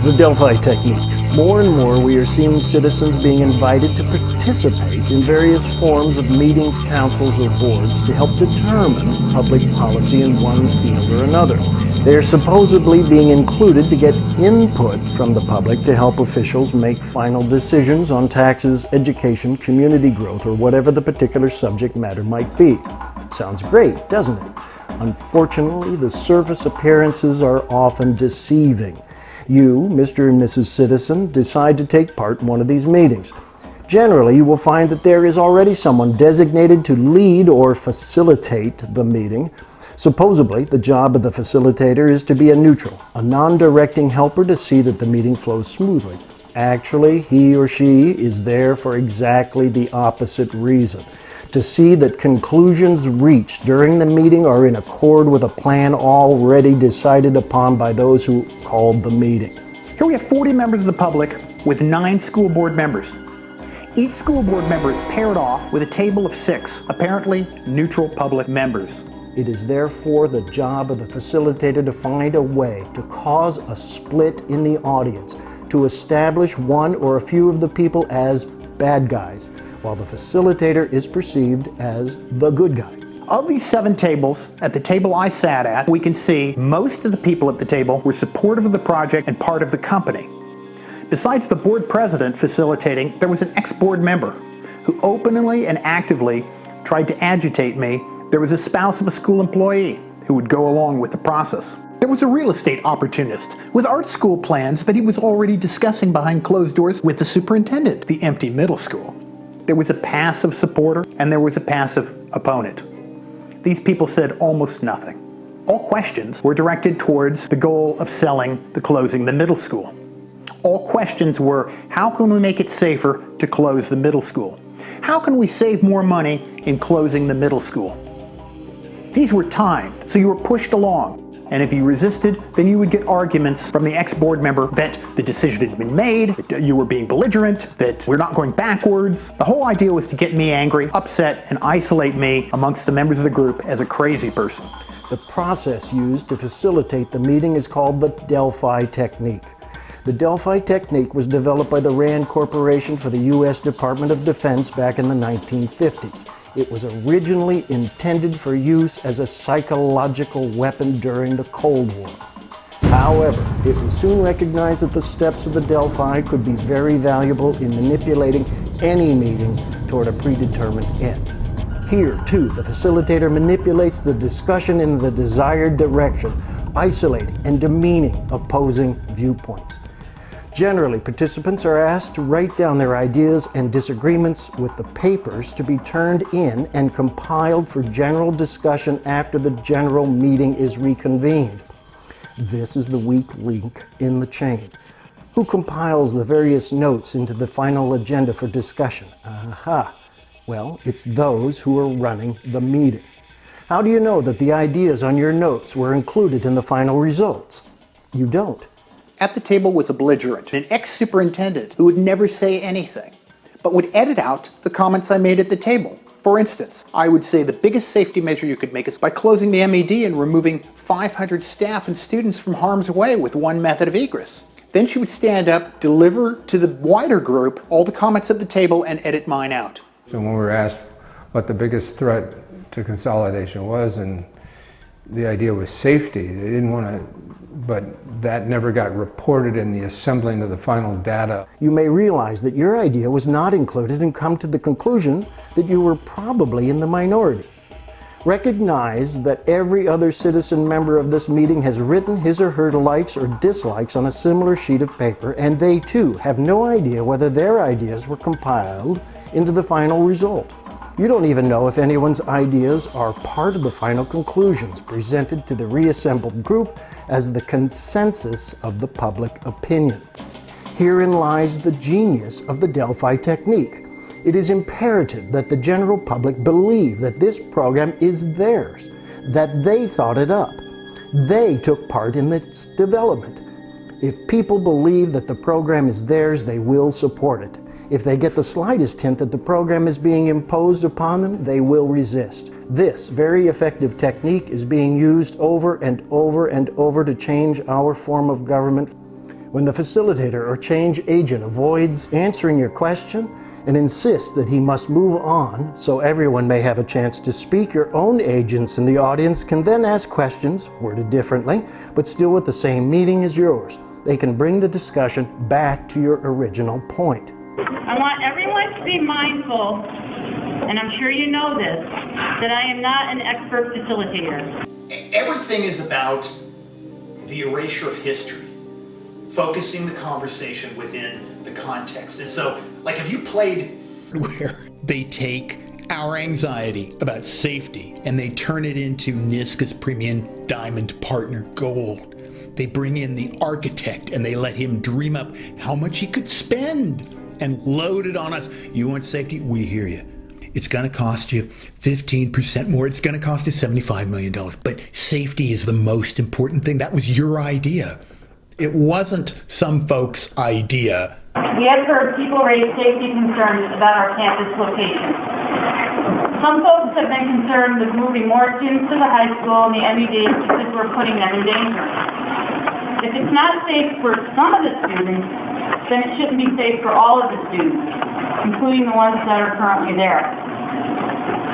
The Delphi Technique. More and more we are seeing citizens being invited to participate in various forms of meetings, councils, or boards to help determine public policy in one field or another. They are supposedly being included to get input from the public to help officials make final decisions on taxes, education, community growth, or whatever the particular subject matter might be. Sounds great, doesn't it? Unfortunately, the surface appearances are often deceiving. You, Mr. and Mrs. Citizen, decide to take part in one of these meetings. Generally, you will find that there is already someone designated to lead or facilitate the meeting. Supposedly, the job of the facilitator is to be a neutral, a non-directing helper to see that the meeting flows smoothly. Actually, he or she is there for exactly the opposite reason. To see that conclusions reached during the meeting are in accord with a plan already decided upon by those who called the meeting. Here we have 40 members of the public with 9 school board members. Each school board member is paired off with a table of 6, apparently neutral public members. It is therefore the job of the facilitator to find a way to cause a split in the audience, to establish one or a few of the people as bad guys, while the facilitator is perceived as the good guy. Of these 7 tables, at the table I sat at, we can see most of the people at the table were supportive of the project and part of the company. Besides the board president facilitating, there was an ex-board member who openly and actively tried to agitate me. There was a spouse of a school employee who would go along with the process. There was a real estate opportunist with art school plans that he was already discussing behind closed doors with the superintendent of the empty middle school. There was a passive supporter and there was a passive opponent. These people said almost nothing. All questions were directed towards the goal of closing the middle school. All questions were, how can we make it safer to close the middle school? How can we save more money in closing the middle school? These were timed, so you were pushed along. And if you resisted, then you would get arguments from the ex-board member that the decision had been made, that you were being belligerent, that we're not going backwards. The whole idea was to get me angry, upset, and isolate me amongst the members of the group as a crazy person. The process used to facilitate the meeting is called the Delphi Technique. The Delphi Technique was developed by the RAND Corporation for the U.S. Department of Defense back in the 1950s. It was originally intended for use as a psychological weapon during the Cold War. However, it was soon recognized that the steps of the Delphi could be very valuable in manipulating any meeting toward a predetermined end. Here, too, the facilitator manipulates the discussion in the desired direction, isolating and demeaning opposing viewpoints. Generally, participants are asked to write down their ideas and disagreements with the papers to be turned in and compiled for general discussion after the general meeting is reconvened. This is the weak link in the chain. Who compiles the various notes into the final agenda for discussion? Aha! Well, it's those who are running the meeting. How do you know that the ideas on your notes were included in the final results? You don't. At the table was a belligerent, an ex-superintendent who would never say anything, but would edit out the comments I made at the table. For instance, I would say the biggest safety measure you could make is by closing the MED and removing 500 staff and students from harm's way with one method of egress. Then she would stand up, deliver to the wider group all the comments at the table, and edit mine out. So when we were asked what the biggest threat to consolidation was, and the idea was safety, they didn't want to, but that never got reported in the assembling of the final data. You may realize that your idea was not included and come to the conclusion that you were probably in the minority. Recognize that every other citizen member of this meeting has written his or her likes or dislikes on a similar sheet of paper, and they too have no idea whether their ideas were compiled into the final result. You don't even know if anyone's ideas are part of the final conclusions presented to the reassembled group as the consensus of the public opinion. Herein lies the genius of the Delphi Technique. It is imperative that the general public believe that this program is theirs, that they thought it up. They took part in its development. If people believe that the program is theirs, they will support it. If they get the slightest hint that the program is being imposed upon them, they will resist. This very effective technique is being used over and over and over to change our form of government. When the facilitator or change agent avoids answering your question and insists that he must move on so everyone may have a chance to speak, your own agents in the audience can then ask questions, worded differently, but still with the same meaning as yours. They can bring the discussion back to your original point. I want everyone to be mindful, and I'm sure you know this, that I am not an expert facilitator. Everything is about the erasure of history, focusing the conversation within the context. And so, like, if you played where they take our anxiety about safety and they turn it into NYSTRS premium diamond partner gold. They bring in the architect and they let him dream up how much he could spend and load it on us. You want safety? We hear you. It's going to cost you 15% more. It's going to cost you $75 million. But safety is the most important thing. That was your idea. It wasn't some folks' idea. We have heard people raise safety concerns about our campus location. Some folks have been concerned with moving more students to the high school and the MUD because we're putting them in danger. If it's not safe for some of the students, then it shouldn't be safe for all of the students, including the ones that are currently there.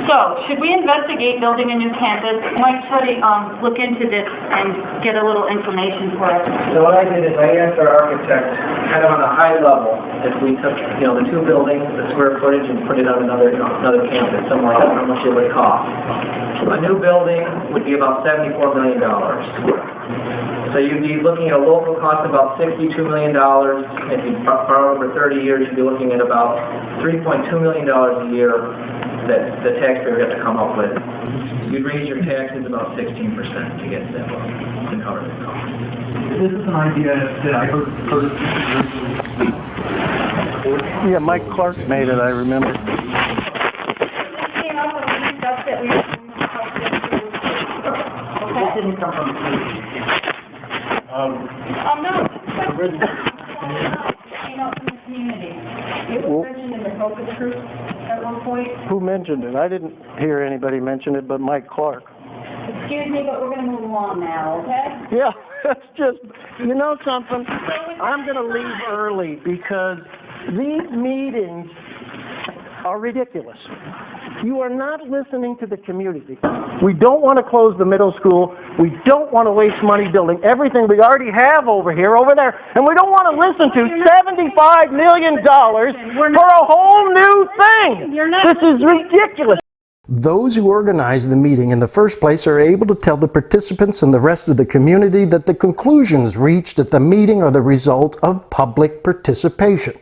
So, should we investigate building a new campus? I might try to look into this and get a little information for us. So what I did is I asked our architect, kind of on a high level, if we took, the two buildings, the square footage, and put it on another campus, somewhere else, how much it would cost. A new building would be about $74 million. So you'd be looking at a local cost of about $62 million. If you borrow over 30 years, you'd be looking at about $3.2 million a year that the taxpayer would have to come up with. You'd raise your taxes about 16% to get to that level to cover the cost. This is an idea that I heard. Yeah, Mike Clark made it, I remember. This came up with the stuff that we were doing. It didn't come from the community. No. Came up from the community. It was mentioned in the focus group at one point. Who mentioned it? I didn't hear anybody mention it but Mike Clark. Excuse me, but we're going to move along now, okay? Yeah, that's just, you know something? I'm going to leave early because these meetings are ridiculous. You are not listening to the community. We don't want to close the middle school. We don't want to waste money building everything we already have over here, over there. And we don't want to listen to $75 million for a whole new thing. This is ridiculous. Those who organize the meeting in the first place are able to tell the participants and the rest of the community that the conclusions reached at the meeting are the result of public participation.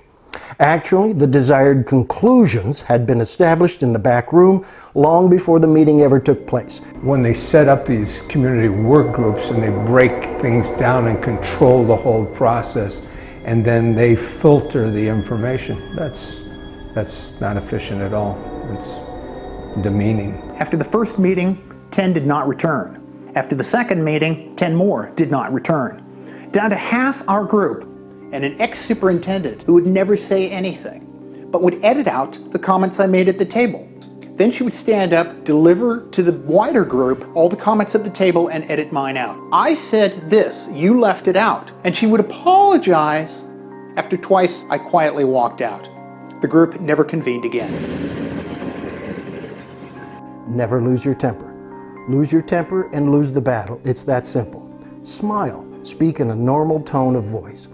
Actually, the desired conclusions had been established in the back room long before the meeting ever took place. When they set up these community work groups and they break things down and control the whole process, and then they filter the information, that's not efficient at all. It's demeaning. After the first meeting, 10 did not return. After the second meeting, 10 more did not return. Down to half our group, and an ex-superintendent who would never say anything, but would edit out the comments I made at the table. Then she would stand up, deliver to the wider group all the comments at the table, and edit mine out. I said this, you left it out. And she would apologize. After twice, I quietly walked out. The group never convened again. Never lose your temper. Lose your temper and lose the battle. It's that simple. Smile. Speak in a normal tone of voice.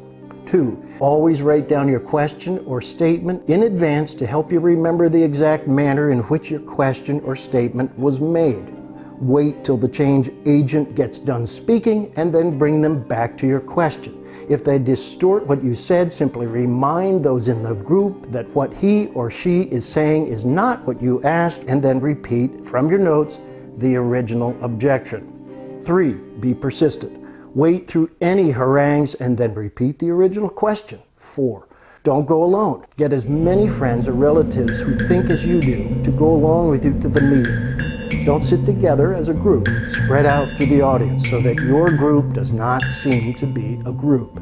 2. Always write down your question or statement in advance to help you remember the exact manner in which your question or statement was made. Wait till the change agent gets done speaking and then bring them back to your question. If they distort what you said, simply remind those in the group that what he or she is saying is not what you asked, and then repeat from your notes the original objection. 3. Be persistent. Wait through any harangues and then repeat the original question. 4. Don't go alone. Get as many friends or relatives who think as you do to go along with you to the meeting. Don't sit together as a group. Spread out through the audience so that your group does not seem to be a group.